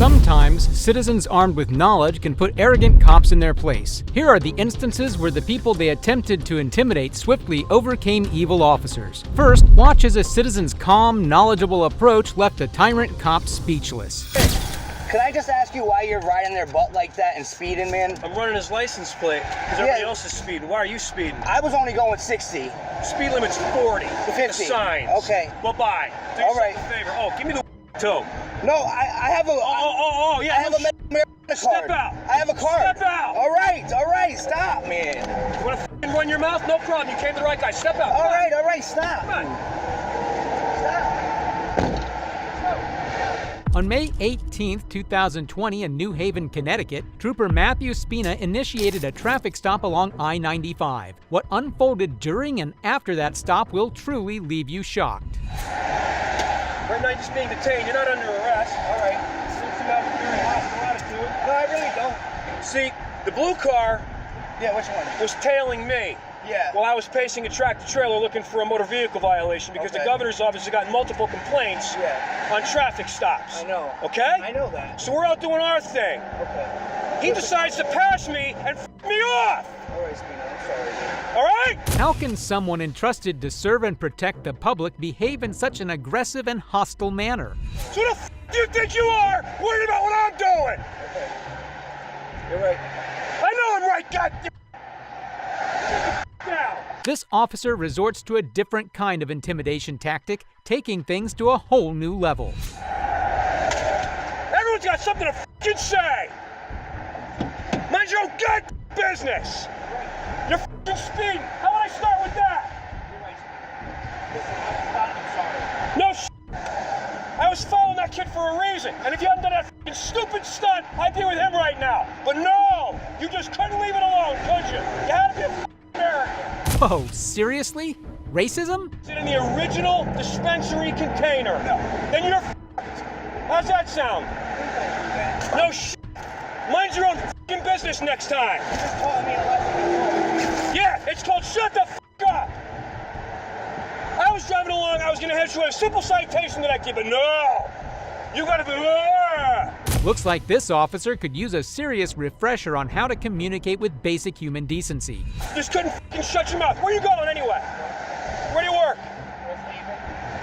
Sometimes, citizens armed with knowledge can put arrogant cops in their place. Here are the instances where the people they attempted to intimidate swiftly overcame evil officers. First, watch as a citizen's calm, knowledgeable approach left a tyrant cop speechless. Could I just ask you why you're riding their butt like that and speeding, man? I'm running his license plate because everybody else is speeding. Why are you speeding? I was only going 60. Speed limit's 40. 50. The signs. Okay. Bye-bye. Do All right. yourself a favor. Oh, give me the too. No, I have a... Yeah. I have a marijuana card. Step out. I have a card. Step out. All right. Stop, man. You want to run your mouth? No problem. You came to the right guy. Step out. All right. Stop. Come on. On May 18, 2020 in New Haven, Connecticut, Trooper Matthew Spina initiated a traffic stop along I-95. What unfolded during and after that stop will truly leave you shocked. Right now you're just being detained. You're not under arrest. All right. Seems to have a very hostile attitude. No, I really don't. See, the blue car Yeah, which one? was tailing me. Yeah. While I was pacing a tractor trailer looking for a motor vehicle violation because the governor's office has gotten multiple complaints on traffic stops. I know. Okay? I know that. So we're out doing our thing. Okay. He decides to pass me and me off. All right, Spina, I'm sorry, dude. All right? How can someone entrusted to serve and protect the public behave in such an aggressive and hostile manner? So who the do you think you are? Worried about what I'm doing? Okay. You're right. I know I'm right, goddamn. Now. This officer resorts to a different kind of intimidation tactic, taking things to a whole new level. Everyone's got something to f***ing say. Mind your own goddamn business. You're f***ing speeding. How would I start with that? You're right. Listen, I'm sorry. No shit. I was following that kid for a reason. And if you hadn't done that f***ing stupid stunt, I'd be with him right now. But no, you just couldn't leave it alone, could you? You had to be a f***ing American. Whoa, seriously? Racism? Is it in the original dispensary container? No. Then you're f***ed. How's that sound? No shit. Mind your own f***ing business next time. You just taught me a lesson. Yeah, it's called shut the f*** up. I was driving along, I was gonna head to a simple citation that I give, but no! You gotta be... Looks like this officer could use a serious refresher on how to communicate with basic human decency. Just couldn't f***ing shut your mouth. Where you going anyway? Where do you work?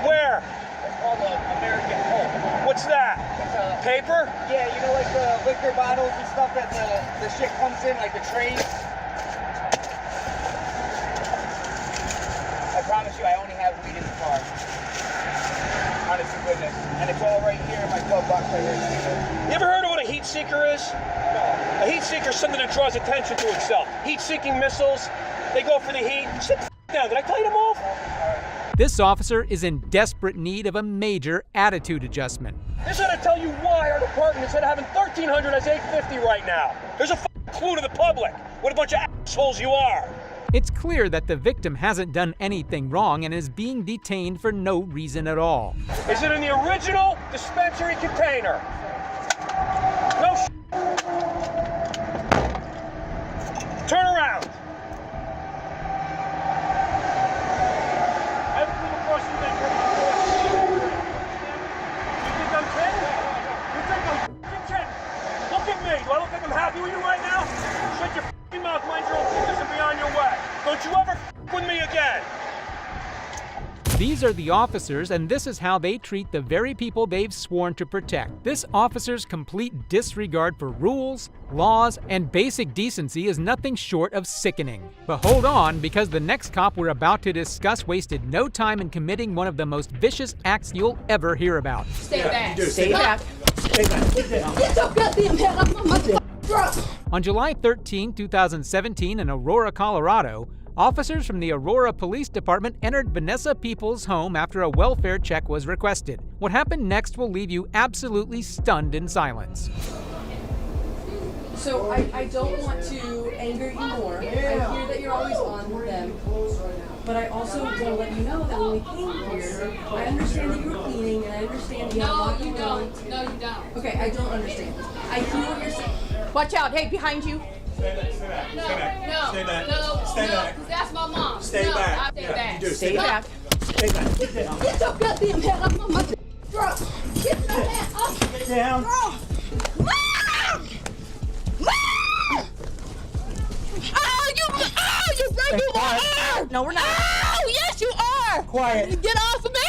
Where? It's called American Pulp. What's that? It's a... Paper? Yeah, you know, like the liquor bottles and stuff that the shit comes in, like the trays. I promise you, I only have weed in the car. Honest to goodness. And it's all right here in my glove box right here. You ever heard of what a heat seeker is? No. A heat seeker is something that draws attention to itself. Heat-seeking missiles, they go for the heat. Sit the f*** down. Did I tell you to move? This officer is in desperate need of a major attitude adjustment. This ought to tell you why our department, instead of having 1,300, has 850 right now. There's a f***ing clue to the public. What a bunch of assholes you are. It's clear that the victim hasn't done anything wrong and is being detained for no reason at all. Is it in the original dispensary container? No shit. Turn around. Everything across your neck. You think I'm kidding? You think I'm f***ing kidding? Look at me. Do I look like I'm happy with you right now? Shut your f***ing mouth, mind your own business, and be on your way. Don't you ever f*** with me again. These are the officers, and this is how they treat the very people they've sworn to protect. This officer's complete disregard for rules, laws, and basic decency is nothing short of sickening. But hold on, because the next cop we're about to discuss wasted no time in committing one of the most vicious acts you'll ever hear about. Stay back. Stay back. Stay back. Sit down. Get your goddamn head off my motherfucking truck. On July 13, 2017 in Aurora, Colorado, officers from the Aurora Police Department entered Vanessa Peoples' home after a welfare check was requested. What happened next will leave you absolutely stunned in silence. So I don't want to anger you more. I hear that you're always on them. But I also want to let you know that when we came here, I understand that you were cleaning and I understand you have a lot going on. No, you don't. Okay, I don't understand. I hear what you're saying. Watch out. Hey, behind you. Stay back. No, Stay back. no, Stay back. no, Stay no, back. because that's my mom. Stay no, back. I stay Yeah, back. you do. Stay back. Stay back. Sit down. Get your goddamn head off my motherfucking truck. Get your head off. Sit down. Bro. You're breaking my arm! No, we're not. Oh, yes, you are! Quiet. Get off of me!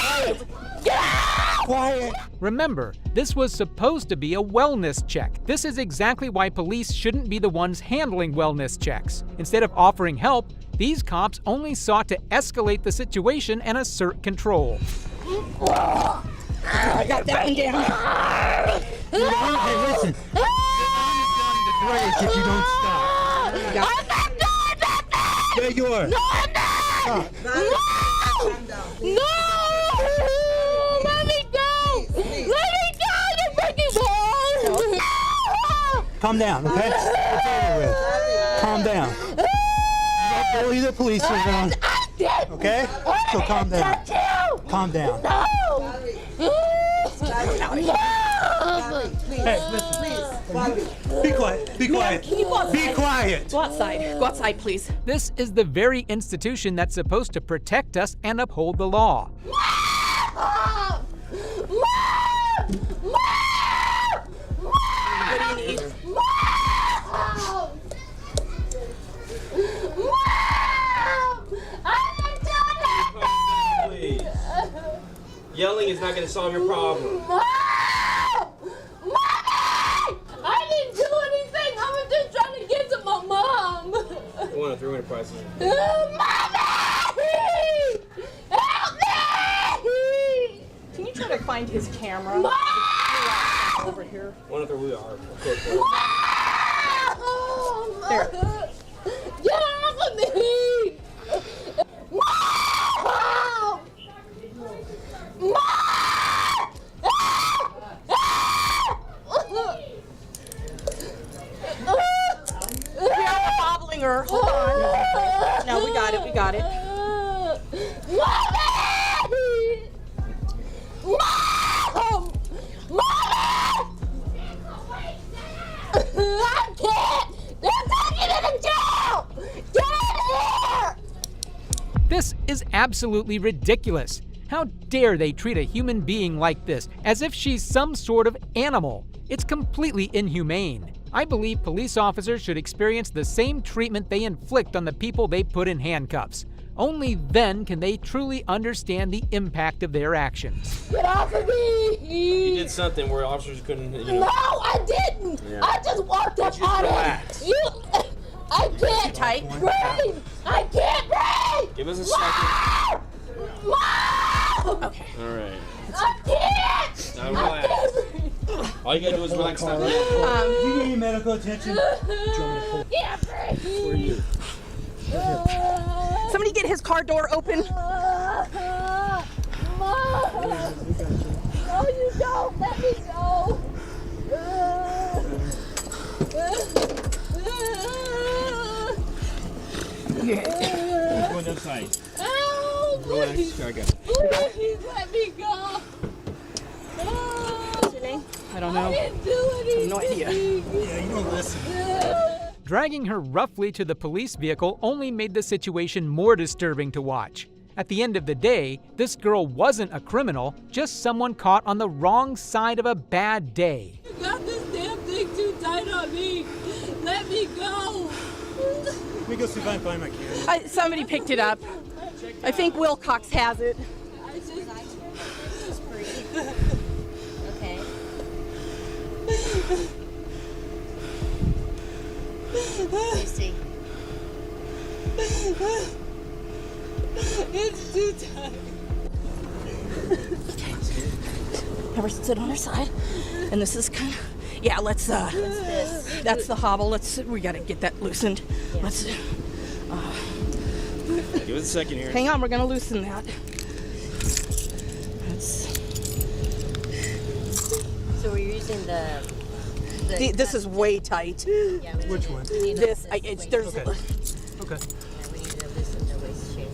Get out! Quiet. Remember, this was supposed to be a wellness check. This is exactly why police shouldn't be the ones handling wellness checks. Instead of offering help, these cops only sought to escalate the situation and assert control. I got that one down. Hey, listen. If you don't stop. I'm not doing that! Yeah, you are. No, I'm not! No! Let me go! Let me go! You're breaking my arm! Calm down, okay? It's over with. Calm down. Don't bully the police around. Okay? So calm down. Calm down. No! Hey, listen. Be quiet. Be quiet. Be quiet. Go outside. Go outside, please. This is the very institution that's supposed to protect us and uphold the law. Mom! Mom! What do you need? Mom! I didn't do nothing! Please. Yelling is not going to solve your problem. Mom! Mommy! I didn't do anything! I was just trying to get to my mom! One of 3 enterprises. Mommy! Help me! Can you try to find his camera? Mom! Over here. One of 3 we are. There. Get off of me! Mom! Mom! We're wobbling her. Hold on. No, we got it. We got it. Mommy! Mom! Mom! I can't! They're taking it to jail! Get out of here! This is absolutely ridiculous. How dare they treat a human being like this, as if she's some sort of animal? It's completely inhumane. I believe police officers should experience the same treatment they inflict on the people they put in handcuffs. Only then can they truly understand the impact of their actions. Get off of me! You did something where officers couldn't, No, I didn't! Yeah. I just walked up Just on relax. it! I can't Tight. breathe! I can't breathe! Give us a second. Mom! Okay. All right. I can't! Now relax. All you gotta do is relax. Now. You need medical attention? Can't breathe! Where are you? Somebody get his car door open. Mom! No, you don't! Let me go! Go on the other side. Help! Relax. I got it. Please let me go! What's your name? I don't I know. didn't do anything! No idea. Yeah, you don't listen. Dragging her roughly to the police vehicle only made the situation more disturbing to watch. At the end of the day, this girl wasn't a criminal, just someone caught on the wrong side of a bad day. You got this damn thing too tight on me! Let me go! Let me go see if I can find my camera. Somebody picked it up. I think Wilcox has it. I just... Okay. Let me see. It's too tight. Have her sit on her side. And this is kind of, yeah, let's, This. that's the hobble. We gotta get that loosened. Yeah. Let's, Give us a second here. hang on, we're gonna loosen that. That's, So we're using the this is way tight. Yeah, we Which need one? To, we need to This, loosen it's, the there's, Okay. Okay. Yeah, we need to loosen the waist chain.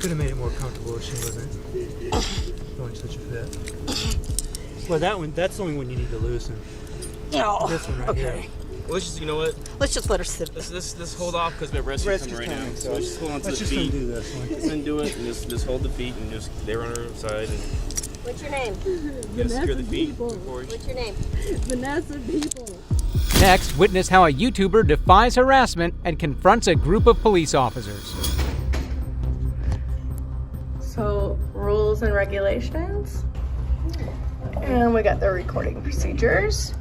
Could have made it more comfortable if she wasn't going such a fit. Well, that one, that's the only one you need to loosen. no. This one right Okay. here. Well, let's just, you know what? Let's just let her sit. Let's hold off because we have rescue's coming right now. So let's just hold on to Let's the just feet. undo this one. Let's undo it and just hold the feet and just they're on her side. And What's your name? Vanessa People. What's your name? Vanessa People. Next, witness how a YouTuber defies harassment and confronts a group of police officers. So, rules and regulations. And we got the recording procedures.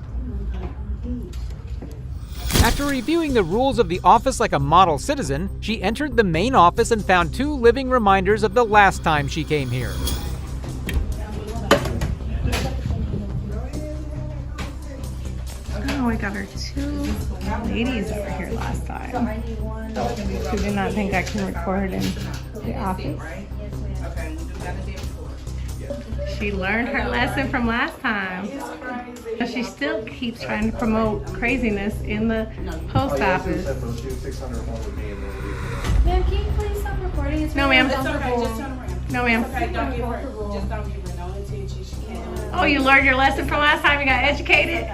After reviewing the rules of the office like a model citizen, she entered the main office and found 2 living reminders of the last time she came here. Oh, we got our 2 ladies over here last time. Who did not think I can record in the office. She learned her lesson from last time. But she still keeps trying to promote craziness in the post office. Ma'am, can you please stop recording? It's No, ma'am. really uncomfortable. No, ma'am. Okay, don't give her, just don't give her no attention. She can't. Oh, you learned your lesson from last time? You got educated?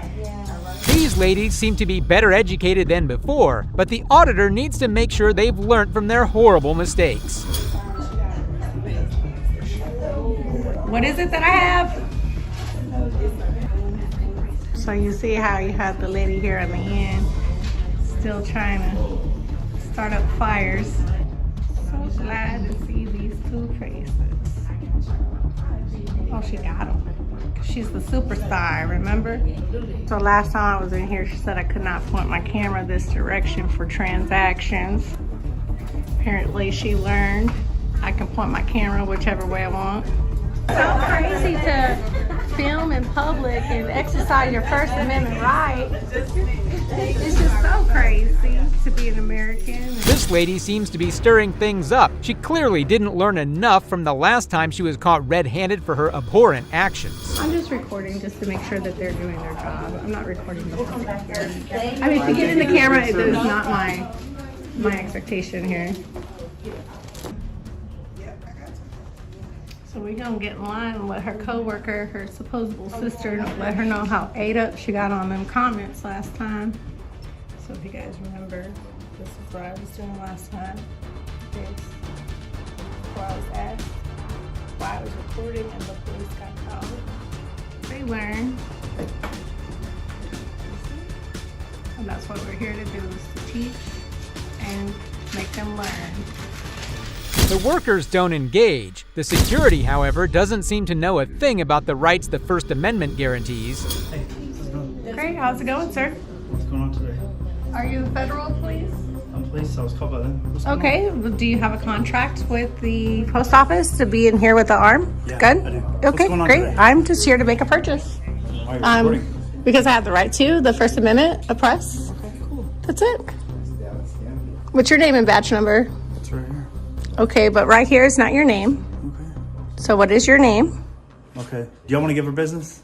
These ladies seem to be better educated than before, but the auditor needs to make sure they've learned from their horrible mistakes. What is it that I have? So you see how you have the lady here at the end still trying to start up fires. So glad to see these 2 faces. Oh, she got them. She's the superstar, remember? So last time I was in here, she said I could not point my camera this direction for transactions. Apparently she learned I can point my camera whichever way I want. So crazy to film in public and exercise your First Amendment right. It's just so crazy to be an American. This lady seems to be stirring things up. She clearly didn't learn enough from the last time she was caught red-handed for her abhorrent actions. I'm just recording just to make sure that they're doing their job. I'm not recording the public here. I mean, to get in the camera, it is not my expectation here. So we're gonna get in line and let her coworker, her supposable sister, let her know how ate up she got on them comments last time. So if you guys remember, this is what I was doing last time. This, where I was asked why I was recording and the police got called. They learn. And that's what we're here to do, is to teach and make them learn. The workers don't engage. The security, however, doesn't seem to know a thing about the rights the First Amendment guarantees. Great, how's it going, sir? What's going on today? Are you federal police? I'm police. I was called by them. What's going Okay, well, do you have a contract with the post office to be in here with the arm? Yeah, Good? I do. Okay, What's going on great. today? I'm just here to make a purchase. Why are you recording? Because I have the right to, the First Amendment, a press. Okay, cool. That's it. What's your name and badge number? It's right here. Okay, but right here is not your name. Okay. So what is your name? Okay. Do y'all want to give her business?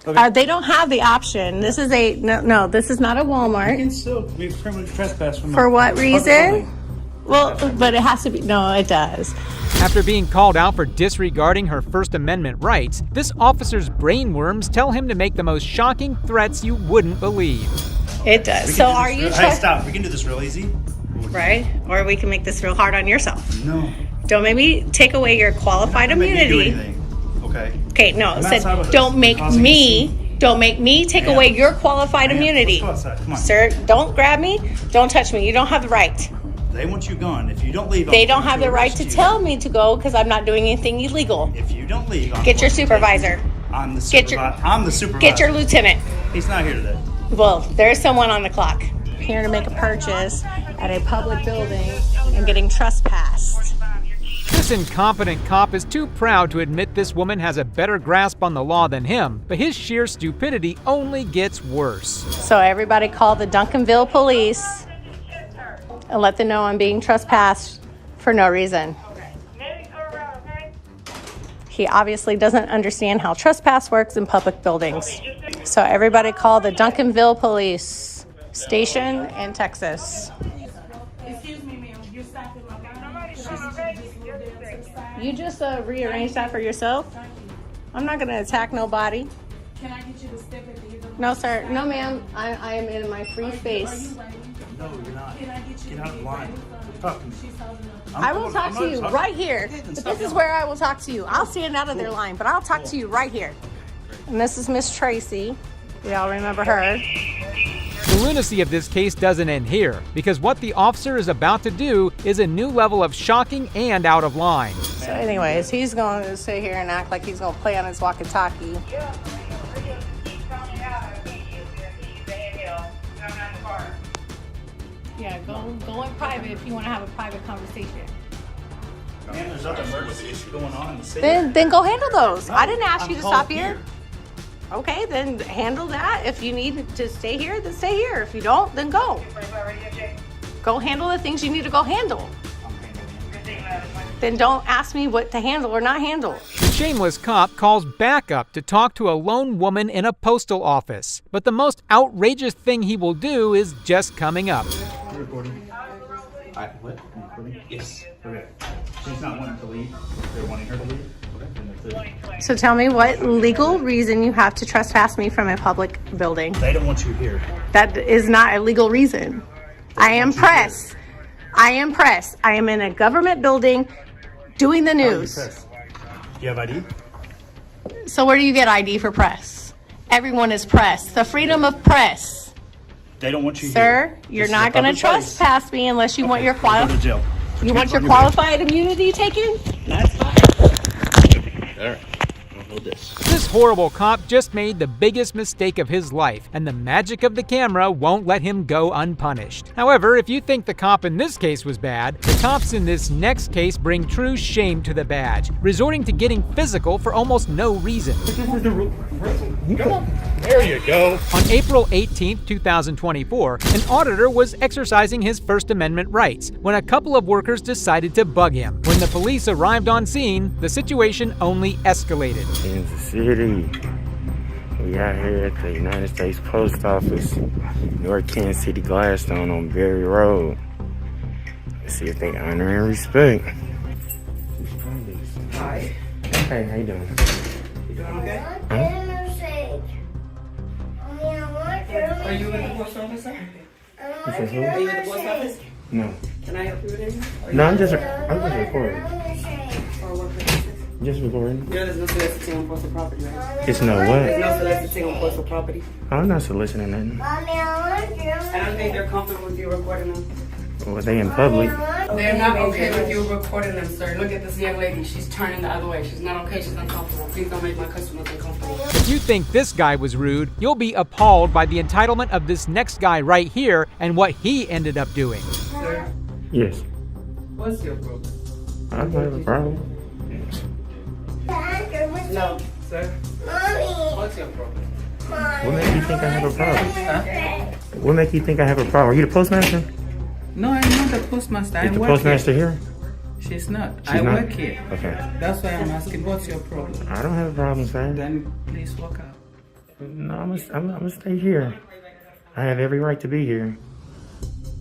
Okay. They don't have the option. This is a, no, this is not a You Walmart. can still be criminally trespassed from For what public reason? building. Well, but it has to be, no, it does. After being called out for disregarding her First Amendment rights, this officer's brainworms tell him to make the most shocking threats you wouldn't believe. It does. We So can do are this you real- Hey, trying, stop. We can do this real easy. right? Or we can make this real hard on yourself. No. Don't make me take away your qualified Don't make me do immunity. anything. Okay. Okay, no, it I'm said outside with don't us. make Causing a me, don't make me take Ma'am. away your qualified Ma'am, immunity. let's go outside. Come on. Sir, don't grab me. Don't touch me. You don't have the right. They want you gone. If you don't leave, They I'm don't going have the right to arrest you. tell me to go because I'm not doing anything illegal. If you don't leave, I'm Get your going to take supervisor. you. I'm the Get your- supervisor. I'm the supervisor. Get your lieutenant. He's not here today. Well, there's someone on the clock. Here to make a purchase at a public building and getting trespassed. This incompetent cop is too proud to admit this woman has a better grasp on the law than him, but his sheer stupidity only gets worse. So everybody call the Duncanville police and let them know I'm being trespassed for no reason. He obviously doesn't understand how trespass works in public buildings. So everybody call the Duncanville police station in Texas. Excuse me, ma'am. You're stopping my You just rearrange that for yourself. I'm not going to attack nobody. Can I get you to step at the end? No, sir. No, ma'am. I am in my free space. No, you're not. Can I get you Get out of line. Talk to me. She's holding up. I will talk to you right here. But this is where I will talk to you. I'll stand out of their line, but I'll talk to you right here. And this is Miss Tracy. We all remember her. The lunacy of this case doesn't end here, because what the officer is about to do is a new level of shocking and out of line. So anyways, he's going to sit here and act like he's going to play on his walkie-talkie. Yeah, go in private if you want to have a private conversation. Man, there's other emergency issue going on in the city. Then go handle those. I didn't ask you to called stop here. Okay, then handle that. If you need to stay here, then stay here. If you don't, then go. Go handle the things you need to go handle. Then don't ask me what to handle or not handle. The shameless cop calls backup to talk to a lone woman in a postal office. But the most outrageous thing he will do is just coming up. Recording. What? Recording? Yes. Okay. She's not wanting to leave. They're wanting her to leave. So tell me what legal reason you have to trespass me from a public building. They don't want you here. That is not a legal reason. I am press. I am press. I am in a government building doing the news. Do you have ID? So where do you get ID for press? Everyone is press. The freedom of press. They don't want you Sir, here. you're This is not a going to public place. trespass me unless you want your Go to jail. You want your You're good. qualified immunity taken? That's fine. All right. I'll hold this. This horrible cop just made the biggest mistake of his life, and the magic of the camera won't let him go unpunished. However, if you think the cop in this case was bad, the cops in this next case bring true shame to the badge, resorting to getting physical for almost no reason. There you go. On April 18, 2024, an auditor was exercising his First Amendment rights when a couple of workers decided to bug him. When the police arrived on scene, the situation only escalated. Kansas City. We out here at the United States Post Office, North Kansas City, Gladstone on Berry Road. Let's see if they honor and respect. Hi. Hey, how you doing? You doing okay? Huh? Are you in the post office, sir? You said who? Are you in the post office? No. Can I help you with anything? No, I'm just recording. For what purposes? Just recording. You know there's no soliciting on postal property, right? It's no There's what? no soliciting on postal property. I'm not soliciting nothing. I don't think they're comfortable with you recording them. Well, they in public. They're not okay with you recording them, sir. Look at this young lady. She's turning the other way. She's not okay. She's uncomfortable. Please don't make my customers uncomfortable. If you think this guy was rude, you'll be appalled by the entitlement of this next guy right here and what he ended up doing. Sir, Yes. what's your problem? I don't have a problem. No, sir. What's your problem? What makes you think I have a problem? Huh? What makes you think I have a problem? Are you the postmaster? No, I'm not the postmaster. Is the postmaster here? She's not. She's not? work here. Okay. That's why I'm asking, what's your problem? I don't have a problem, sir. Then please walk out. No, I'm gonna stay here. I have every right to be here.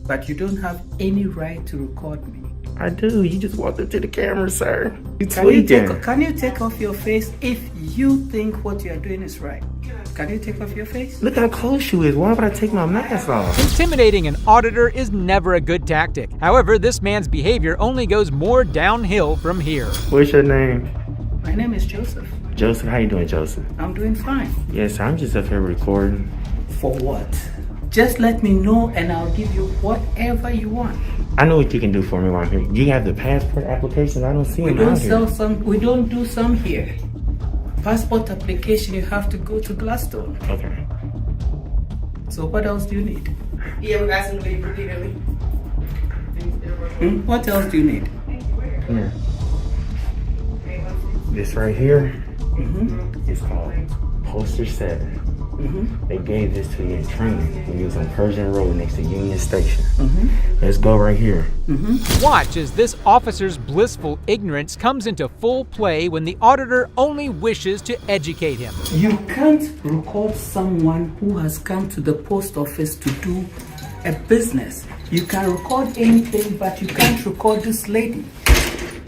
But you don't have any right to record me. I do. You just walked up to the camera, sir. You Can you tweaking. take off your face if you think what you are doing is right? Can you take off your face? Look how close you is. Why would I take my mask off? Intimidating an auditor is never a good tactic. However, this man's behavior only goes more downhill from here. What's your name? My name is Joseph. Joseph. How you doing, Joseph? I'm doing fine. Yes, I'm just up here recording. For what? Just let me know and I'll give you whatever you want. I know what you can do for me while I'm here. You have the passport applications? I don't see We them don't out sell here. some. We don't do some here. Passport application, you have to go to Gladstone. Okay. So what else do you need? Yeah, we asked him to leave repeatedly. What else do you need? Come here. This right here Mm-hmm. is called Poster 7. Mm-hmm. They gave this to you in training when you was on Persian Road next to Union Station. Mm-hmm. Let's go right here. Mm-hmm. Watch as this officer's blissful ignorance comes into full play when the auditor only wishes to educate him. You can't record someone who has come to the post office to do a business. You can record anything, but you can't record this lady.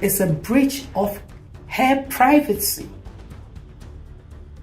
It's a breach of her privacy.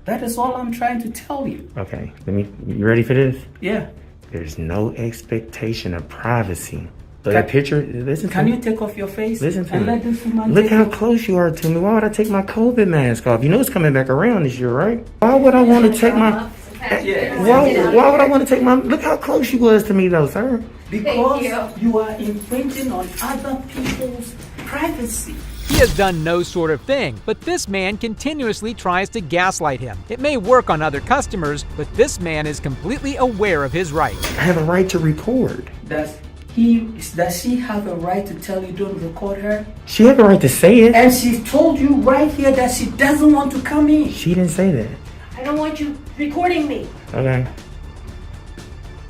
That is all I'm trying to tell you. Okay, you ready for this? Yeah. There's no expectation of privacy. So that picture, listen to Can me. you take off your face? Listen to and me. let this woman Look take how off- close you are to me. Why would I take my COVID mask off? You know it's coming back around this year, right? Why would I want to take my... Why would I want to take my... Look how close you was to me though, sir. Because you are infringing on other people's privacy. He has done no sort of thing, but this man continuously tries to gaslight him. It may work on other customers, but this man is completely aware of his rights. I have a right to record. Does she have a right to tell you don't record her? She had the right to say it. And she told you right here that she doesn't want to come in. She didn't say that. I don't want you recording me. Okay.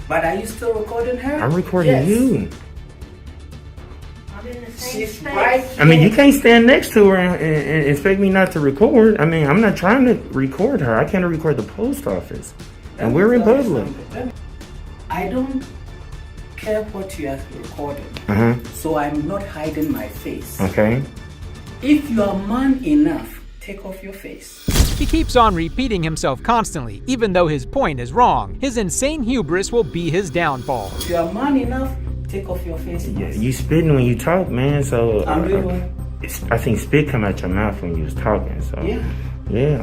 But are you still recording her? I'm recording you. I'm in the same She's space. right. I mean, you can't stand next to her and expect me not to record. I mean, I'm not trying to record her. I can't record the post office. And we're in public. I don't care what you are recording. So I'm not hiding my face. Okay. If you are man enough, take off your face. He keeps on repeating himself constantly, even though his point is wrong. His insane hubris will be his downfall. If you are man enough, take off your face. Yeah, you spitting when you talk, man. So I'm doing I think spit come out your mouth when you was talking. So yeah,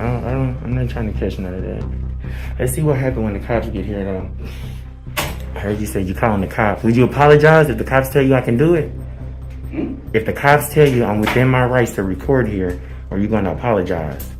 I'm not trying to catch none of that. Let's see what happened when the cops get here, though. I heard you say you calling the cops. Would you apologize if the cops tell you I can do it? If the cops tell you I'm within my rights to record here, are you gonna apologize?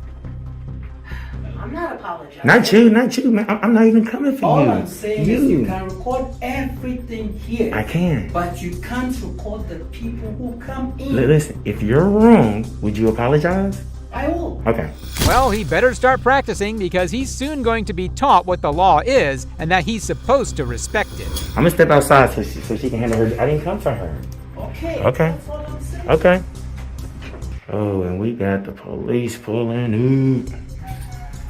I'm not apologizing. Not you, man. I'm not even coming for All you. I'm saying is you can record everything here. I can. But you can't record the people who come in. Listen, if you're wrong, would you apologize? I will. Okay. Well, he better start practicing because he's soon going to be taught what the law is and that he's supposed to respect it. I'm gonna step outside so she can handle her. I didn't come for her. Okay. Okay. That's all I'm saying. Okay. Oh, and we got the police pulling up.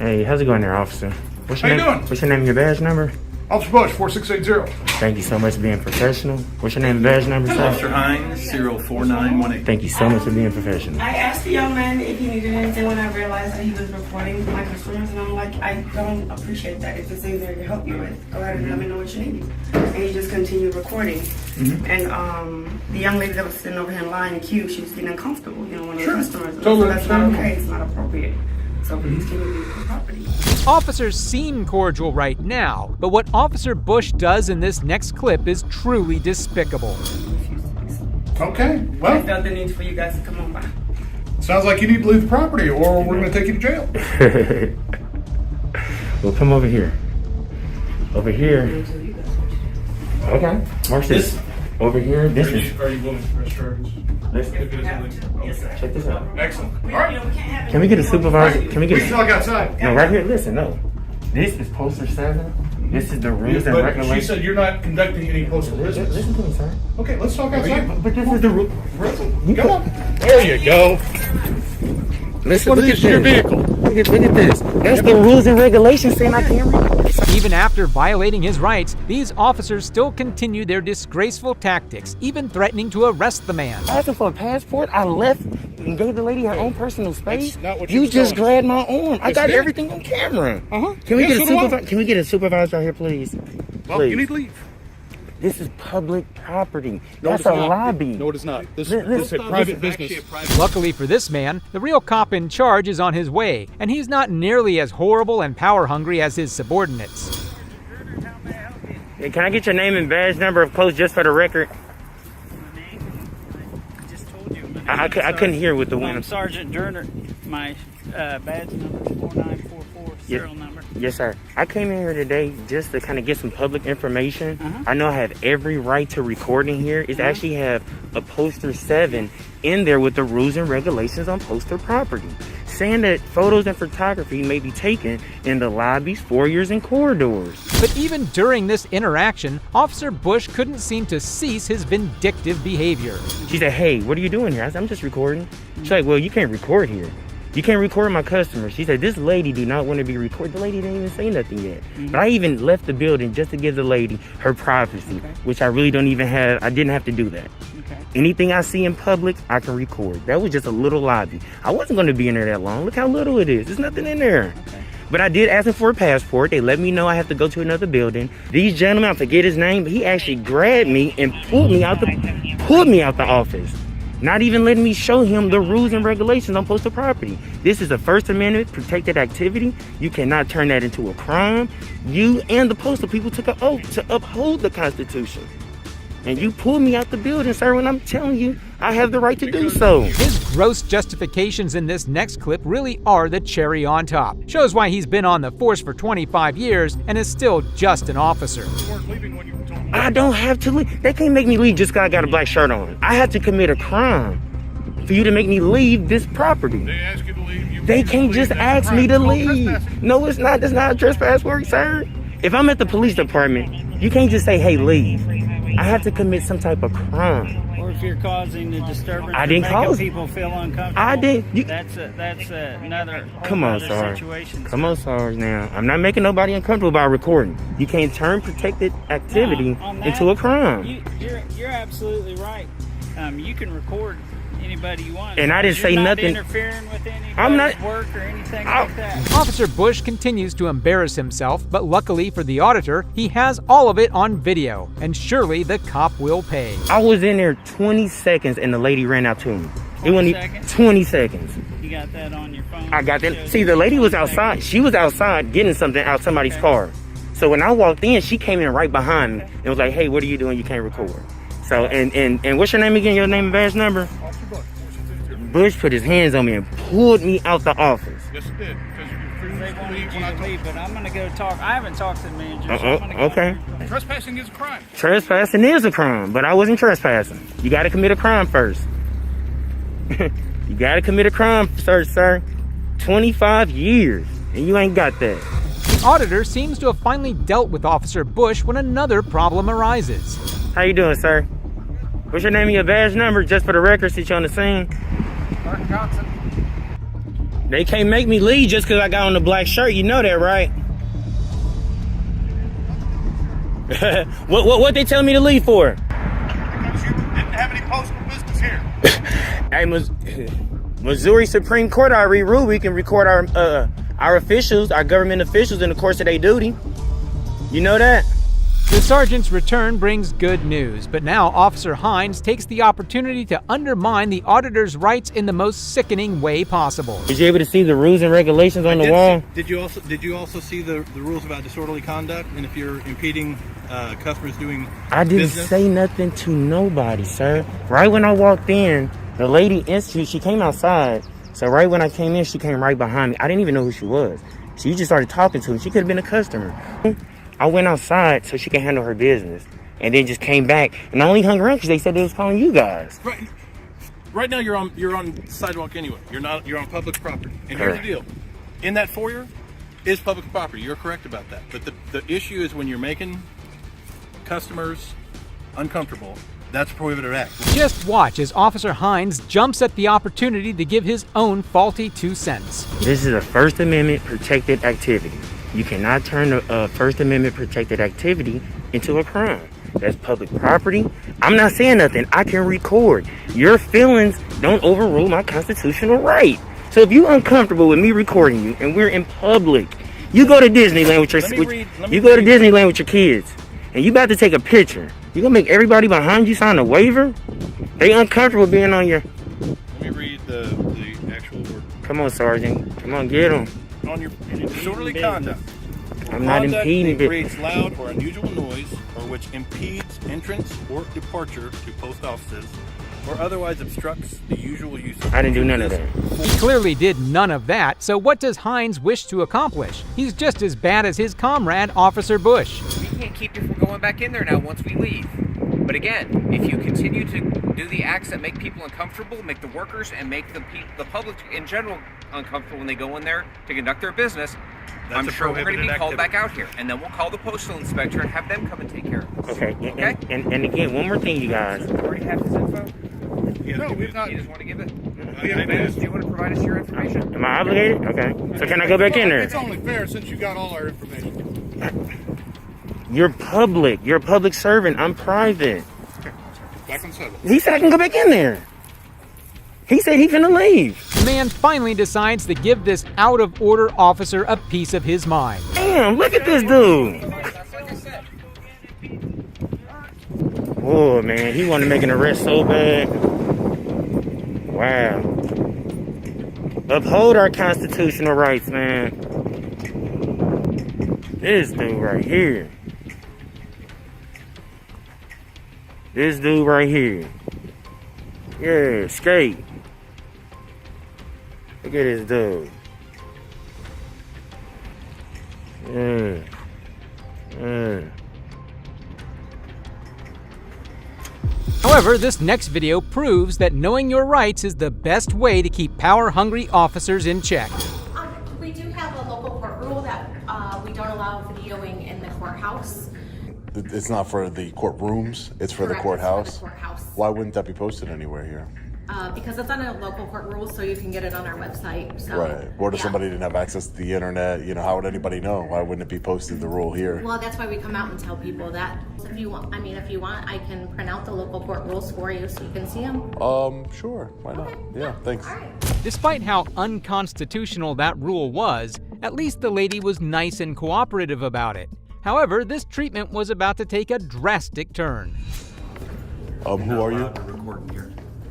Hey, how's it going there, officer? What's your How you name? doing? What's your name and your badge number? Officer Bush, 4680. Thank you so much for being professional. What's your name and badge number, sir? Officer Hines, 04918. Thank you so much for being professional. I asked the young man if he needed anything when I realized that he was reporting my customers, and I'm like, I don't appreciate that. If there's anything I can help you with, go ahead and let me know what you need. And he just continued recording. And the young lady that was sitting over here in line in queue, she was getting uncomfortable, you know, one of the customers. And Totally so that's not understandable. okay. It's not appropriate. So please can you leave the property? Officers seem cordial right now, but what Officer Bush does in this next clip is truly despicable. Okay, I well, felt the need for you guys to come on by. sounds like you need to leave the property or we're going to take you to jail. Well, come over here. Over here. Okay. Watch this. Over here. This is. Are you willing to press charges? Yes, sir. Check this out. Excellent. All You right. know, we can't have Can we get a supervisor? Can we We get can a, talk outside. no, right here? Listen, no. This is poster 7. This is the rules and But she regulations. said you're not conducting any postal business. Listen to me, sir. Okay, let's talk outside. But this is the rule. Come on. There you go. Listen, What look is at your this. vehicle? Look at this. That's the rules and regulations saying I can't read. Even after violating his rights, these officers still continue their disgraceful tactics, even threatening to arrest the man. Asking for a passport, I left and gave the lady her own personal space. That's not what You you just told grabbed my arm. I Yes, got ma'am. everything on camera. Uh-huh. Can we Yes, get a so do I. supervisor? Can we get a supervisor out here, please? Well, Please. you need to leave. This is public property. No, That's it's a not. lobby. No, it is not. This Listen, is a private business. Luckily for this man, the real cop in charge is on his way, and he's not nearly as horrible and power-hungry as his subordinates. Hey, can I get your name and badge number of close just for the record? I couldn't hear with the I'm wind. Sergeant Durner. My badge number is 4944, serial number. Yes, sir. I came in here today just to kind of get some public information. I know I have every right to record in here. It's actually have a poster 7 in there with the rules and regulations on poster property, saying that photos and photography may be taken in the lobbies, foyers, and corridors. But even during this interaction, Officer Bush couldn't seem to cease his vindictive behavior. She said, "Hey, what are you doing here?" I said, "I'm just recording." She's like, "Well, you can't record here. You can't record my customers." She said, "This lady do not want to be recorded." The lady didn't even say nothing yet. But I even left the building just to give the lady her privacy, which I really don't even have. I didn't have to do that. Anything I see in public, I can record. That was just a little lobby. I wasn't going to be in there that long. Look how little it is. There's nothing in there. But I did ask him for a passport. They let me know I have to go to another building. These gentlemen, I forget his name, but he actually grabbed me and pulled me out the office. Not even letting me show him the rules and regulations on postal property. This is a First Amendment protected activity. You cannot turn that into a crime. You and the postal people took an oath to uphold the Constitution. And you pulled me out the building, sir, when I'm telling you I have the right to do so. His gross justifications in this next clip really are the cherry on top. Shows why he's been on the force for 25 years and is still just an officer. I don't have to leave. They can't make me leave just because I got a black shirt on. I have to commit a crime for you to make me leave this property. They ask you to leave. They can't just ask me to leave. No, it's not. That's not a trespass work, sir. If I'm at the police department, you can't just say, hey, leave. I have to commit some type of crime. Or if you're causing the disturbance, I didn't cause people feel uncomfortable. I didn't. That's another. Come on, Sarge. Come on, Sarge. Now, I'm not making nobody uncomfortable by recording. You can't turn protected activity into a crime. You're absolutely right. You can record anybody you want. And I didn't say nothing. Interfering with anybody's work or anything like that. Officer Bush continues to embarrass himself, but luckily for the auditor, he has all of it on video, and surely the cop will pay. I was in there 20 seconds and the lady ran out to me. It wasn't even 20 seconds. You got that on your phone? I got that. See, the lady was outside. She was outside getting something out somebody's car. So when I walked in, she came in right behind me and was like, hey, what are you doing? You can't record. So, and what's your name again? Your name and badge number? Bush put his hands on me and pulled me out the office. Yes, it did. They wanted you to leave, but I'm going to go talk. I haven't talked to the manager. Okay. Trespassing is a crime. Trespassing is a crime, but I wasn't trespassing. You got to commit a crime first. You got to commit a crime first, sir. 25 years, and you ain't got that. The auditor seems to have finally dealt with Officer Bush when another problem arises. How you doing, sir? What's your name and your badge number, just for the record, since you're on the scene? Mark Johnson. They can't make me leave just because I got on the black shirt. You know that, right? What they tell me to leave for? Because you didn't have any postal business here. Hey, Missouri Supreme Court, I rule we can record our officials, our government officials, in the course of their duty. You know that? The sergeant's return brings good news, but now Officer Hines takes the opportunity to undermine the auditor's rights in the most sickening way possible. Did you able to see the rules and regulations on the wall? Did you also see the rules about disorderly conduct and if you're impeding customers doing I didn't business? say nothing to nobody, sir. Right when I walked in, the lady she came outside. So right when I came in, she came right behind me. I didn't even know who she was. She just started talking to me. She could have been a customer. I went outside so she could handle her business, and then just came back. And I only hung around because they said they was calling you guys. Right now you're on sidewalk anyway. You're on public property. And here's the deal: in that foyer is public property. You're correct about that. But the issue is when you're making customers uncomfortable. That's a prohibited act. Just watch as Officer Hines jumps at the opportunity to give his own faulty 2 cents. This is a First Amendment protected activity. You cannot turn a First Amendment protected activity into a crime. That's public property. I'm not saying nothing. I can record. Your feelings don't overrule my constitutional right. So if you're uncomfortable with me recording you and we're in public, you go to Disneyland with Disneyland with your kids and you about to take a picture. You gonna make everybody behind you sign a waiver? They uncomfortable being on your... Let me read the actual word. Come on, Sergeant. Come on, get them. On your disorderly conduct. I'm not impeding it. Creates loud or unusual noise or which impedes entrance or departure to post offices or otherwise obstructs the usual use of... I didn't do none of that. He clearly did none of that, so what does Hines wish to accomplish? He's just as bad as his comrade, Officer Bush. We can't keep you from going back in there now once we leave. But again, if you continue to do the acts that make people uncomfortable, make the workers and make the public in general uncomfortable when they go in there to conduct their business, I'm sure we're going to be called back out here. And then we'll call the postal inspector and have them come and take care of this. Okay? And again, one more thing, you guys. Do you already have his info? No, we've not. You just want to give it? Do you want to provide us your information? Am I obligated? Okay. So can I go back in there? It's only fair since you got all our information. You're public. You're a public servant. I'm private. Back on 7. He said I can go back in there. He said he finna leave. The man finally decides to give this out-of-order officer a piece of his mind. Damn, look at this dude. Oh, man, he wanted to make an arrest so bad. Wow. Uphold our constitutional rights, man. This dude right here. This dude right here. Yeah, skate. Look at this dude. However, this next video proves that knowing your rights is the best way to keep power-hungry officers in check. We do have a local court rule that we don't allow videoing in the courthouse. It's not for the courtrooms, it's for the courthouse. It's for the courthouse. Why wouldn't that be posted anywhere here? Because it's on a local court rule, so you can get it on our website. So, Right. What if somebody didn't have access to the internet? You know, how would anybody know? Why wouldn't it be posted, the rule here? Well, that's why we come out and tell people that. If you want, I can print out the local court rules for you so you can see them. Sure. Why not? Yeah, thanks. Despite how unconstitutional that rule was, at least the lady was nice and cooperative about it. However, this treatment was about to take a drastic turn. Who are you?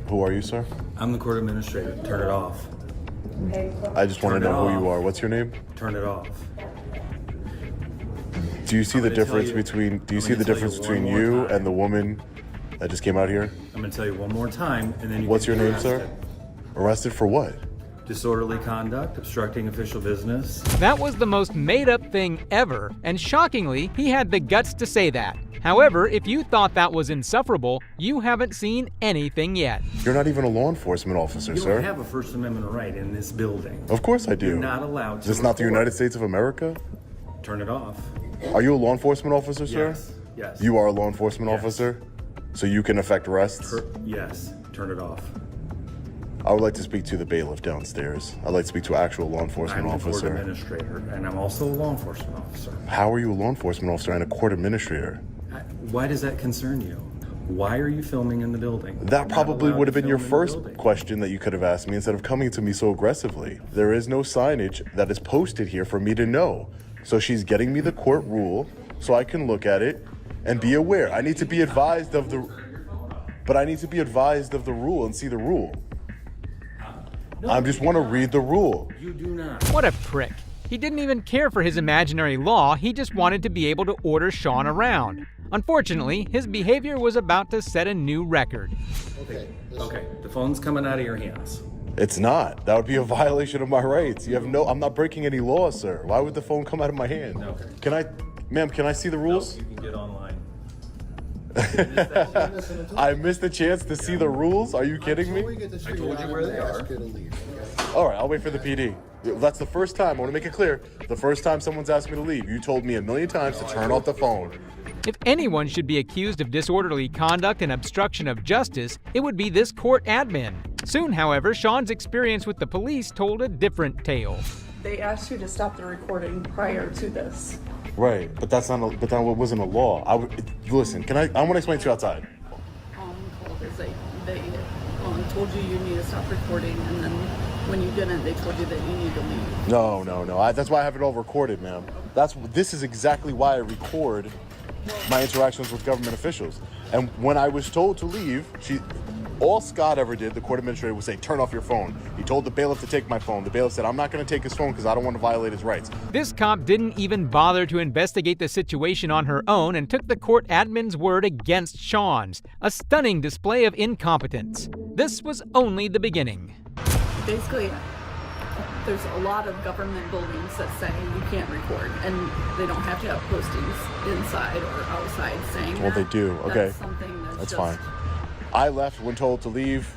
Who are you, sir? I'm the court administrator. Turn it off. I just want to know who you are. What's your name? Turn it off. Do you see the difference between you and the woman that just came out here? I'm going to tell you one more time, and then you What's can your be name, sir? Arrested for what? Disorderly conduct, obstructing official business. That was the most made-up thing ever, and shockingly, he had the guts to say that. However, if you thought that was insufferable, you haven't seen anything yet. You're not even a law enforcement officer, You sir. don't have a First Amendment right in this building. Of course I do. You're not allowed to. Is this not the United States of America? Turn it off. Are you a law enforcement officer, sir? Yes. Yes. You are a law enforcement officer? So you can effect arrests? Yes. Turn it off. I would like to speak to the bailiff downstairs. I'd like to speak to an actual law enforcement I'm the court officer. administrator, and I'm also a law enforcement officer. How are you a law enforcement officer and a court administrator? Why does that concern you? Why are you filming in the building? That probably would have been your first question that you could have asked me instead of coming to me so aggressively. There is no signage that is posted here for me to know. So she's getting me the court rule so I can look at it and be aware. I need to be advised of the rule and see the rule. I just want to read the rule. You do not. What a prick. He didn't even care for his imaginary law, he just wanted to be able to order Sean around. Unfortunately, his behavior was about to set a new record. Okay, the phone's coming out of your hands. It's not. That would be a violation of my rights. I'm not breaking any law, sir. Why would the phone come out of my hand? Okay. Ma'am, can I see the rules? No, you can get online. I missed the chance to see the rules? Are you kidding me? I told you where they are. All right, I'll wait for the PD. That's the first time, I want to make it clear, the first time someone's asked me to leave. You told me a million times to turn off the phone. If anyone should be accused of disorderly conduct and obstruction of justice, it would be this court admin. Soon, however, Sean's experience with the police told a different tale. They asked you to stop the recording prior to this. Right, but that wasn't a law. Listen, I want to explain to you outside. Because they told you need to stop recording, and then when you didn't, they told you that you need to leave. No. That's why I have it all recorded, ma'am. This is exactly why I record my interactions with government officials. And when I was told to leave, all Scott ever did, the court administrator, would say, turn off your phone. He told the bailiff to take my phone. The bailiff said, I'm not going to take his phone because I don't want to violate his rights. This cop didn't even bother to investigate the situation on her own and took the court admin's word against Sean's. A stunning display of incompetence. This was only the beginning. Basically, there's a lot of government buildings that say you can't record, and they don't have to have postings inside or outside saying Well, they do. Okay. That's something that's fine. I left when told to leave.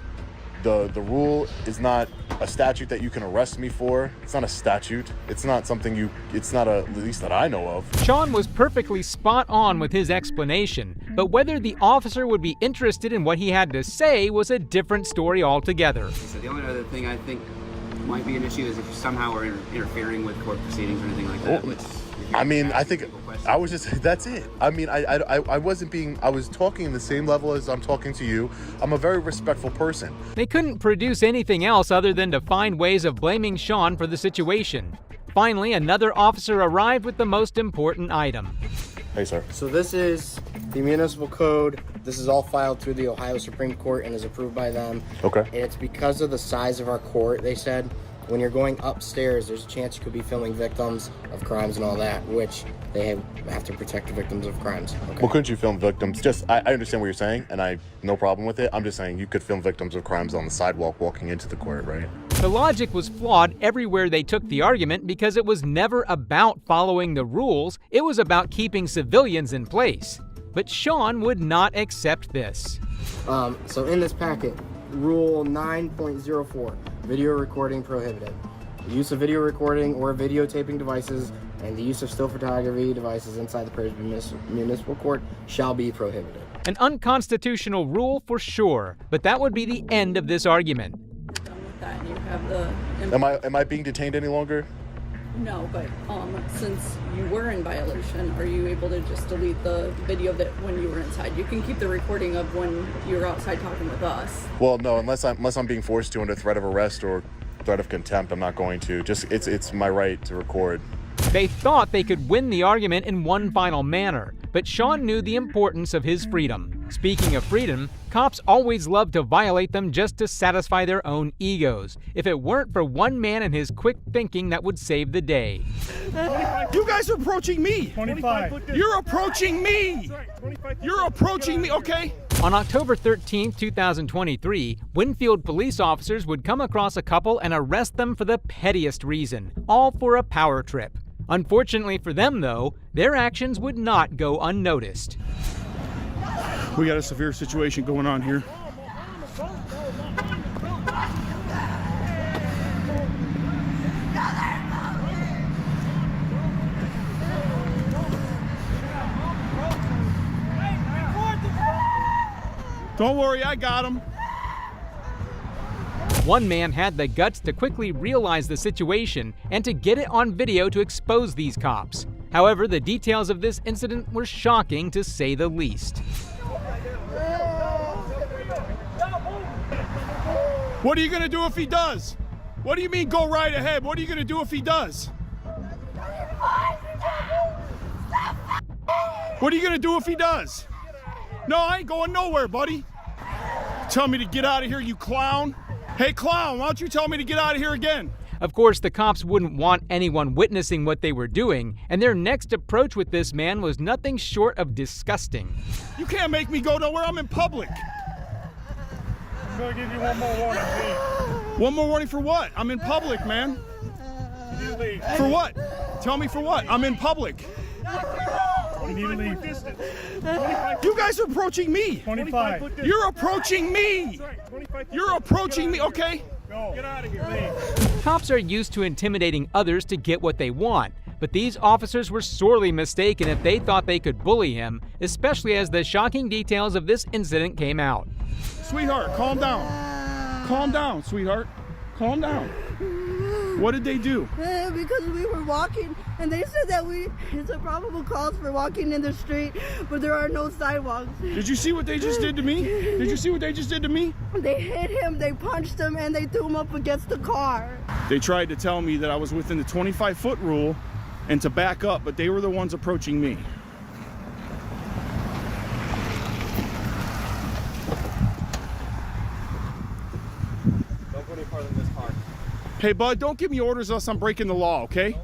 The rule is not a statute that you can arrest me for. It's not a statute. It's not something at least that I know of. Sean was perfectly spot on with his explanation, but whether the officer would be interested in what he had to say was a different story altogether. So the only other thing I think might be an issue is if you somehow are interfering with court proceedings or anything like that, which I mean, I think I was just, that's it. I mean, I wasn't being, I was talking in the same level as I'm talking to you. I'm a very respectful person. They couldn't produce anything else other than to find ways of blaming Sean for the situation. Finally, another officer arrived with the most important item. Hey, sir. So this is the municipal code. This is all filed through the Ohio Supreme Court and is approved by them. Okay. And it's because of the size of our court, they said, when you're going upstairs, there's a chance you could be filming victims of crimes and all that, which they have to protect the victims of crimes. Okay. Well, couldn't you film victims? Just, I understand what you're saying, and I no problem with it. I'm just saying you could film victims of crimes on the sidewalk walking into the court, right? The logic was flawed everywhere they took the argument because it was never about following the rules, it was about keeping civilians in place. But Sean would not accept this. So in this packet, Rule 9.04, video recording prohibited. The use of video recording or videotaping devices and the use of still photography devices inside the Prairie Municipal Court shall be prohibited. An unconstitutional rule for sure, but that would be the end of this argument. That you have the Am I being detained any longer? No, but since you were in violation, are you able to just delete the video of it when you were inside? You can keep the recording of when you were outside talking with us. Well, no, unless I'm being forced to under threat of arrest or threat of contempt, I'm not going to. Just it's my right to record. They thought they could win the argument in one final manner, but Sean knew the importance of his freedom. Speaking of freedom, cops always love to violate them just to satisfy their own egos. If it weren't for one man and his quick thinking, that would save the day. You guys are approaching me. 25. You're approaching me. You're approaching me, okay? On October 13, 2023, Winfield police officers would come across a couple and arrest them for the pettiest reason, all for a power trip. Unfortunately for them, though, their actions would not go unnoticed. We got a severe situation going on here. Don't worry, I got him. One man had the guts to quickly realize the situation and to get it on video to expose these cops. However, the details of this incident were shocking to say the least. What are you going to do if he does? What do you mean go right ahead? What are you going to do if he does? What are you going to do if he does? No, I ain't going nowhere, buddy. Tell me to get out of here, you clown. Hey, clown, why don't you tell me to get out of here again? Of course, the cops wouldn't want anyone witnessing what they were doing, and their next approach with this man was nothing short of disgusting. You can't make me go nowhere, I'm in public. I'm gonna give you one more warning, please. One more warning for what? I'm in public, man. You leave. For what? Tell me for what? I'm in public. You need to leave. You guys are approaching me. 25. You're approaching me. You're approaching me, okay? Go. Get out of here. Leave. Cops are used to intimidating others to get what they want, but these officers were sorely mistaken if they thought they could bully him, especially as the shocking details of this incident came out. Sweetheart, calm down. Calm down, sweetheart. Calm down. What did they do? Because we were walking, and they said that it's a probable cause for walking in the street, but there are no sidewalks. Did you see what they just did to me? Did you see what they just did to me? They hit him, they punched him, and they threw him up against the car. They tried to tell me that I was within the 25-foot rule and to back up, but they were the ones approaching me. Don't go any farther than this car. Hey, bud, don't give me orders unless I'm breaking the law, okay?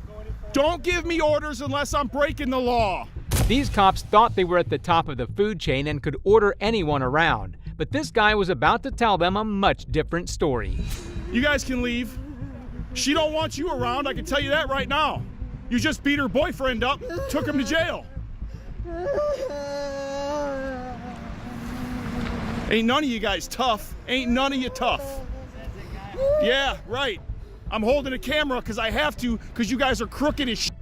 Don't give me orders unless I'm breaking the law. These cops thought they were at the top of the food chain and could order anyone around, but this guy was about to tell them a much different story. You guys can leave. She don't want you around, I can tell you that right now. You just beat her boyfriend up, took him to jail. Ain't none of you guys tough. Ain't none of you tough. Yeah, right. I'm holding a camera because I have to, because you guys are crooked as shit.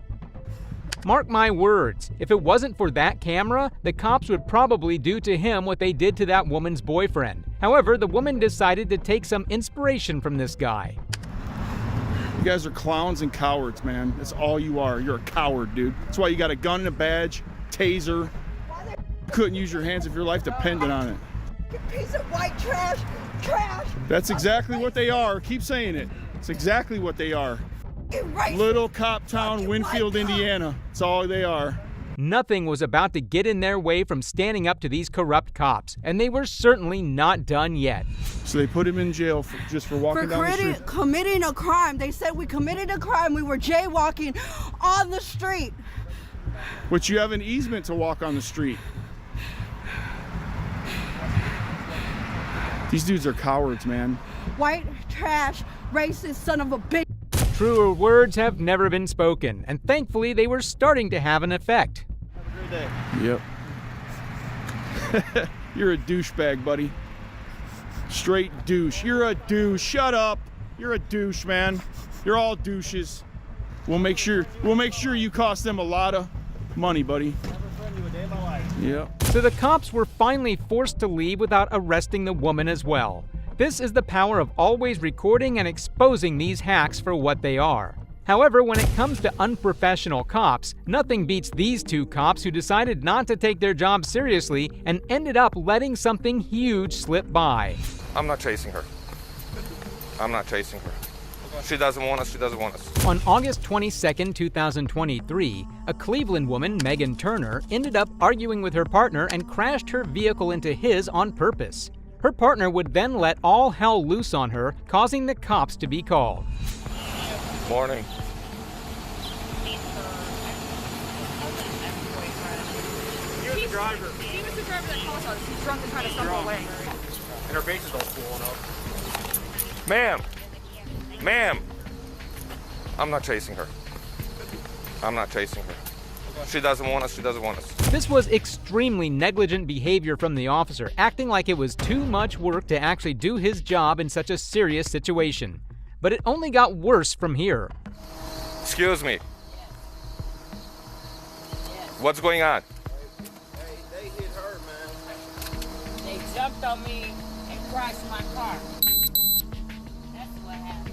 Mark my words, if it wasn't for that camera, the cops would probably do to him what they did to that woman's boyfriend. However, the woman decided to take some inspiration from this guy. guys are clowns and cowards, man. That's all you are. You're a coward, dude. That's why you got a gun and a badge, taser. You couldn't use your hands if your life depended on it. You piece of white trash. Trash. That's exactly what they are. Keep saying it. It's exactly what they are. Little cop town, Winfield, Indiana. That's all they are. Nothing was about to get in their way from standing up to these corrupt cops, and they were certainly not done yet. So they put him in jail just for walking down the street? Committing a crime. They said we committed a crime. We were jaywalking on the street. But you have an easement to walk on the street. These dudes are cowards, man. White trash, racist son of a bitch. Truer words have never been spoken, and thankfully they were starting to have an effect. Have a great day. Yep. You're a douchebag, buddy. Straight douche. You're a douche. Shut up. You're a douche, man. You're all douches. We'll make sure you cost them a lot of money, buddy. Yep. So the cops were finally forced to leave without arresting the woman as well. This is the power of always recording and exposing these hacks for what they are. However, when it comes to unprofessional cops, nothing beats these two cops who decided not to take their job seriously and ended up letting something huge slip by. I'm not chasing her. I'm not chasing her. She doesn't want us, she doesn't want us. On August 22, 2023, a Cleveland woman, Megan Turner, ended up arguing with her partner and crashed her vehicle into his on purpose. Her partner would then let all hell loose on her, causing the cops to be called. Morning. He was the driver. He was the driver that caused us. He's drunk and trying to stumble away. And her face is all swollen up. Ma'am. Ma'am. I'm not chasing her. I'm not chasing her. She doesn't want us, she doesn't want us. This was extremely negligent behavior from the officer, acting like it was too much work to actually do his job in such a serious situation. But it only got worse from here. Excuse me. What's going on? They hit her, man. They jumped on me and crashed my car. That's what happened.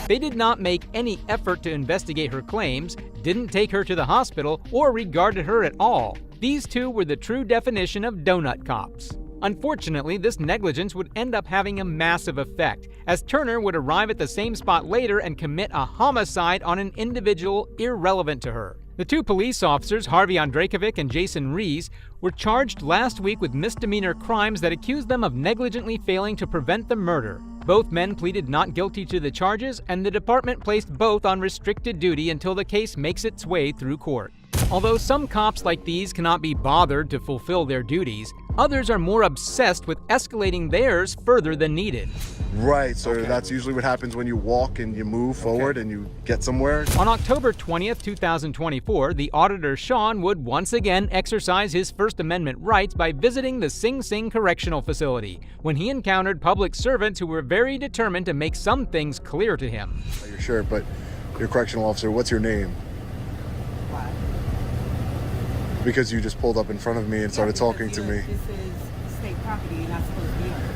They did not make any effort to investigate her claims, didn't take her to the hospital, or regarded her at all. These two were the true definition of donut cops. Unfortunately, this negligence would end up having a massive effect, as Turner would arrive at the same spot later and commit a homicide on an individual irrelevant to her. The two police officers, Harvey Andrakovic and Jason Rees, were charged last week with misdemeanor crimes that accused them of negligently failing to prevent the murder. Both men pleaded not guilty to the charges, and the department placed both on restricted duty until the case makes its way through court. Although some cops like these cannot be bothered to fulfill their duties, others are more obsessed with escalating theirs further than needed. Right, so that's usually what happens when you walk and you move forward and you get somewhere. On October 20th, 2024, the auditor Sean would once again exercise his First Amendment rights by visiting the Sing Sing Correctional Facility, when he encountered public servants who were very determined to make some things clear to him. You're sure, but you're a correctional officer. What's your name? Why? Because you just pulled up in front of me and started talking to me. This is state property. You're not supposed to be on it.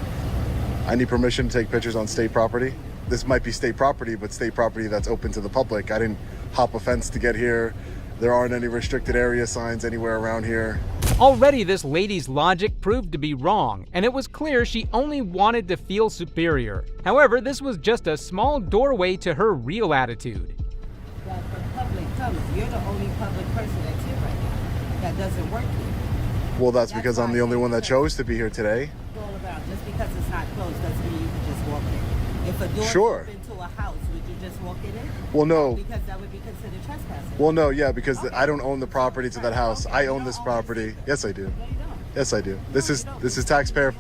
I need permission to take pictures on state property. This might be state property, but state property that's open to the public. I didn't hop a fence to get here. There aren't any restricted area signs anywhere around here. Already this lady's logic proved to be wrong, and it was clear she only wanted to feel superior. However, this was just a small doorway to her real attitude. The public comes. You're the only public person that's here right now that doesn't work here. Well, that's because I'm the only one that chose to be here today. It's all about just because it's not closed doesn't mean you can just walk in. If a door Sure. is open to a house, would you just walk in it? Well, no. Because that would be considered trespassing. Well, no, yeah, because I don't own the property to that house. I own this property. Yes, I do. Yes, I do. This is taxpayer.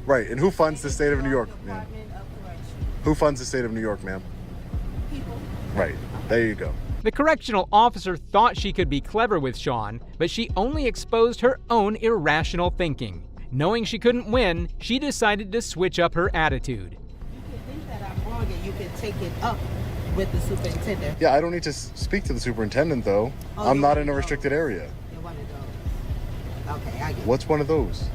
Right, and who funds the state of New York, ma'am? Who funds the state of New York, ma'am? Right, there you go. The correctional officer thought she could be clever with Sean, but she only exposed her own irrational thinking. Knowing she couldn't win, she decided to switch up her attitude. You can think that I'm wrong and you can take it up with the superintendent. Yeah, I don't need to speak to the superintendent, though. Oh, I'm not in a restricted area. You're one of those. Okay, I get it. What's one of those?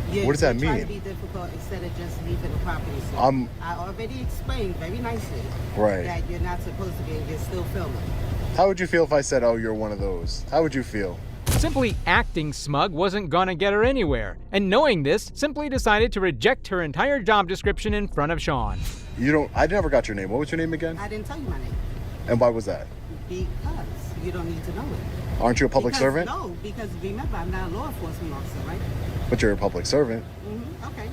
What does that Try mean? to be difficult instead of just leaving the property. So I already explained very nicely that you're not supposed to be, and you're still filming. How would you feel if I said, oh, you're one of those? How would you feel? Simply acting smug wasn't gonna get her anywhere, and knowing this, simply decided to reject her entire job description in front of Sean. I never got your name. What was your name again? I didn't tell you my name. And why was that? Because you don't need to know it. Aren't you a public servant? No, because remember, I'm not a law enforcement officer, right? But you're a public servant. Okay.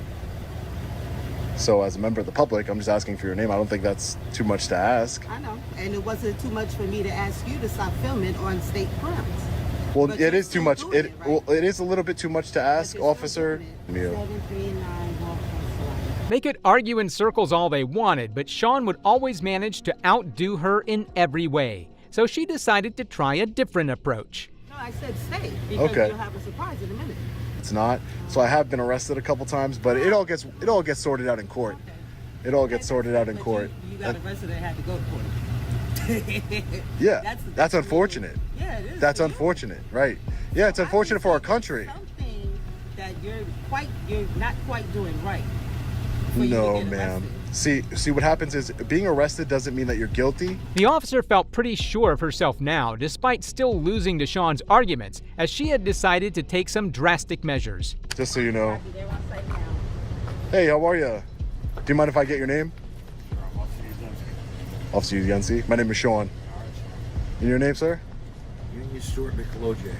So as a member of the public, I'm just asking for your name. I don't think that's too much to ask. I know. And it wasn't too much for me to ask you to stop filming on state grounds. Well, it is too much. It is a little bit too much to ask, officer. Neil. 739 Walk. They could argue in circles all they wanted, but Sean would always manage to outdo her in every way. So she decided to try a different approach. No, I said stay, because Okay. you'll have a surprise in a minute. It's not. So I have been arrested a couple times, but it all gets sorted out in court. It all gets sorted out in court. You got arrested and had to go to court. Yeah, that's unfortunate. Yeah, it is. That's unfortunate, right? Yeah, it's unfortunate for our country. Something that you're not quite doing right. for you to No, get ma'am. arrested. See, what happens is being arrested doesn't mean that you're guilty. The officer felt pretty sure of herself now, despite still losing to Sean's arguments, as she had decided to take some drastic measures. Just so you know. Hey, how are you? Do you mind if I get your name? Officer Yancey. My name is Sean. And your name, sir? Union Stewart McLojak.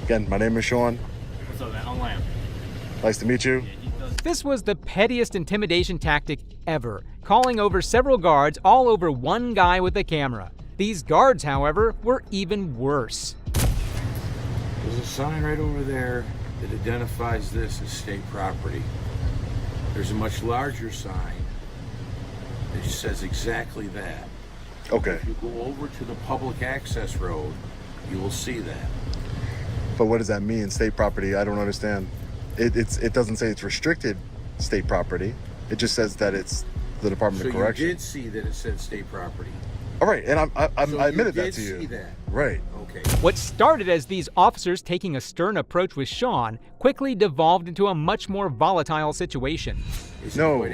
Again, my name is Sean. What's up, man? I'm Lamb. Nice to meet you. This was the pettiest intimidation tactic ever, calling over several guards all over one guy with a camera. These guards, however, were even worse. There's a sign right over there that identifies this as state property. There's a much larger sign that says exactly that. Okay. If you go over to the public access road, you will see that. But what does that mean, state property? I don't understand. It doesn't say it's restricted state property. It just says that it's the Department of Corrections. So you did see that it said state property. All right, and I admitted you that to did you. see that. Right. Okay. What started as these officers taking a stern approach with Sean quickly devolved into a much more volatile situation. No.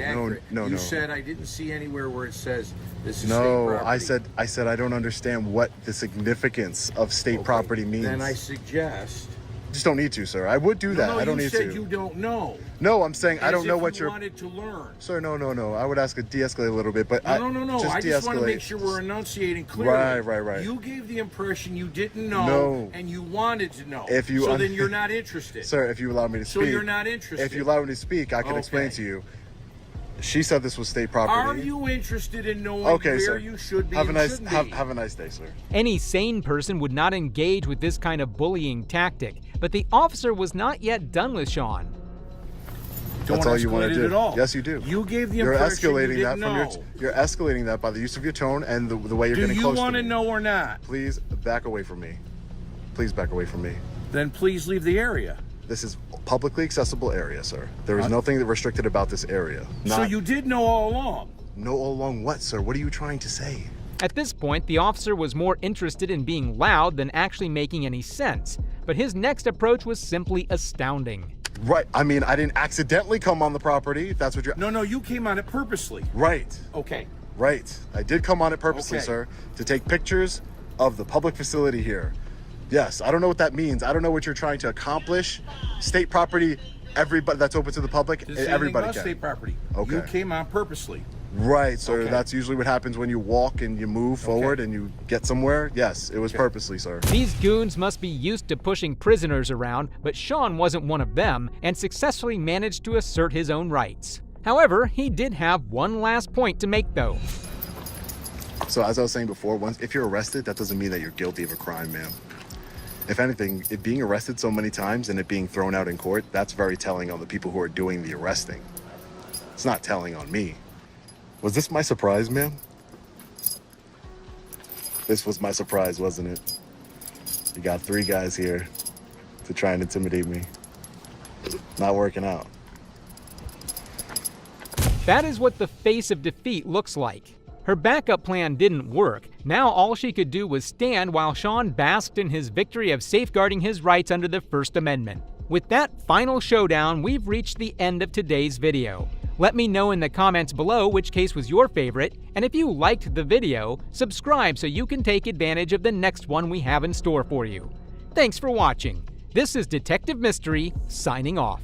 You said I didn't see anywhere where it says this is state No, property. I said I don't understand what the significance of state property means. Then I suggest. Just don't need to, sir. I would do that. No, I don't need to. you said you don't know. No, I'm saying I As don't know if what you you're. wanted to learn. Sir, no. I would ask to de-escalate a little bit, but No. I just want to make de-escalate. sure we're enunciating clearly. Right. You gave the impression you didn't know, No. and you wanted to know. If you so then you're not interested. Sir, if you allow me to So speak. you're not interested. If you allow me to speak, I can explain to you. She said this was state property. Are you interested in knowing Okay, where sir. you should be Have a and nice shouldn't be? have a nice day, sir. Any sane person would not engage with this kind of bullying tactic, but the officer was not yet done with Sean. That's all you want to escalate do. it at all. Yes, you do. You gave the You're impression escalating you that didn't from know. you're escalating that by the use of your tone and the way you're Do getting you close to me. want to know or not? Please back away from me. Please back away from me. Then please leave the area. This is publicly accessible area, sir. There is nothing restricted about this area. So you did know all along. Know all along what, sir? What are you trying to say? At this point, the officer was more interested in being loud than actually making any sense, but his next approach was simply astounding. Right. I mean, I didn't accidentally come on the property. If that's what you're. No, you came on it purposely. Right. Okay. Right. I did come on it purposely, Okay. sir, to take pictures of the public facility here. Yes. I don't know what that means. I don't know what you're trying to accomplish. State property, everybody that's open to the public, Didn't say everybody anything about can. state property. Okay. You came on purposely. Right, sir. Okay. That's usually what happens when you walk and you move forward and you get somewhere. Yes, it was purposely, sir. These goons must be used to pushing prisoners around, but Sean wasn't one of them and successfully managed to assert his own rights. However, he did have one last point to make, though. So as I was saying before, if you're arrested, that doesn't mean that you're guilty of a crime, ma'am. If anything, it being arrested so many times and it being thrown out in court, that's very telling on the people who are doing the arresting. It's not telling on me. Was this my surprise, ma'am? This was my surprise, wasn't it? You got 3 guys here to try and intimidate me. Not working out. That is what the face of defeat looks like. Her backup plan didn't work. Now all she could do was stand while Sean basked in his victory of safeguarding his rights under the First Amendment. With that final showdown, we've reached the end of today's video. Let me know in the comments below which case was your favorite, and if you liked the video, subscribe so you can take advantage of the next one we have in store for you. Thanks for watching. This is Detective Mystery, signing off.